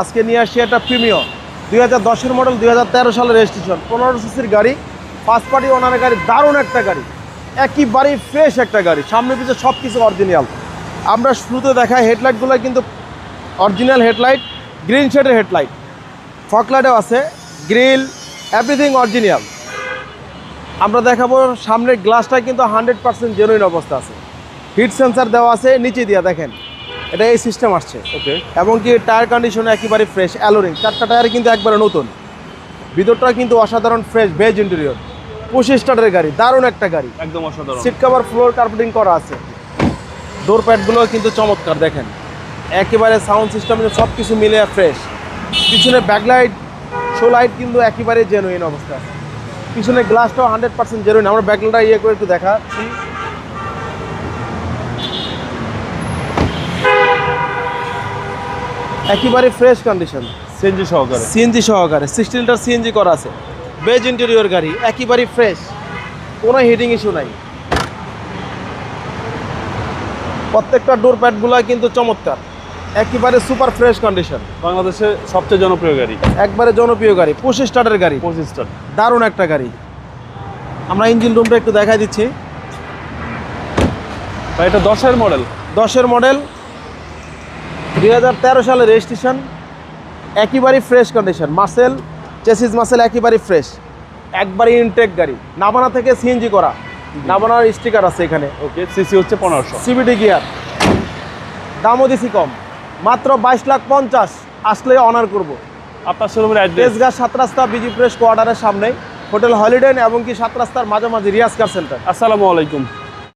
আজকে নিয়ে আসছি একটা প্রিমিয়াম 2010-এর মডেল 2013 সালের রেজিস্ট্রেশন 15 সিসির গাড়ি, ফার্স্ট পার্টি ওনারের গাড়ি, দারুণ একটা গাড়ি, একেবারেই ফ্রেশ একটা গাড়ি, সামনে পিছনে সব কিছু অরিজিনাল। আমরা শুরুতে দেখাই হেডলাইটগুলো কিন্তু অরিজিনাল হেডলাইট, গ্রিন শেডের হেডলাইট, ফকলাইটও আছে, গ্রিল এভরিথিং অরিজিনাল। আমরা দেখাবো সামনের গ্লাসটা কিন্তু 100% জেনুইন অবস্থা আছে, হিট সেন্সার দেওয়া আছে নিচে দিয়ে, দেখেন এটা এই সিস্টেম আসছে। ওকে, এবং কি টায়ার কন্ডিশন একেবারে ফ্রেশ, অ্যালোরিং, 4টা টায়ার কিন্তু একবারে নতুন, ভিতরটা কিন্তু অসাধারণ ফ্রেশ, বেজ ইন্টেরিয়র, 25 স্টারের গাড়ি, দারুণ একটা গাড়ি, একদম অসাধারণ। সিট কভার, ফ্লোর কার্পেটিং করা আছে, ডোর প্যাডগুলো কিন্তু চমৎকার, দেখেন একেবারে সাউন্ড সিস্টেম সব কিছু মিলে ফ্রেশ। পিছনে ব্যাকলাইট, শো লাইট কিন্তু একেবারে জেনুইন অবস্থা আছে, পিছনে গ্লাসটাও 100% জেনুইন। আমরা ব্যাকলাইটটা ইয়ে করে একটু দেখাচ্ছি, একেবারে ফ্রেশ কন্ডিশন, সিএনজি সহকারে, সিএনজি সহকারে, 16 লিটার সিএনজি করা আছে, বেজ ইন্টেরিয়র গাড়ি, একেবারে ফ্রেশ, কোনো হিটিং ইস্যু নাই। প্রত্যেকটা ডোর প্যাডগুলো কিন্তু চমৎকার, একেবারে সুপার ফ্রেশ কন্ডিশন, বাংলাদেশের সবচেয়ে জনপ্রিয় গাড়ি, একবারে জনপ্রিয় গাড়ি, 25 স্টারের গাড়ি, 25 স্টার, দারুণ একটা গাড়ি। আমরা ইঞ্জিন রুমটা একটু দেখাই দিচ্ছি। ভাই এটা 10-এর মডেল, 10-এর মডেল, 2013 সালের রেজিস্ট্রেশন, একেবারে fresh condition, muscle chassis muscle একেবারে ফ্রেশ, একবারে ইনটেক গাড়ি, নাবানা থেকে সিএনজি করা, নাবানার স্টিকার আছে এখানে। ওকে, সিসি হচ্ছে 1500, সিবিডি গিয়ার, দামও দিছি কম, মাত্র 22,50,000, আসলে অনার করব। আপনার শোরুমের অ্যাড্রেস? তেজগাঁ 7 রাস্তা বিজি প্রেস কোয়ার্টারের সামনে, হোটেল হলিডে এবং কি 7 রাস্তার মাঝামাঝি রিয়াজ কার সেন্টার। আসসালামু আলাইকুম।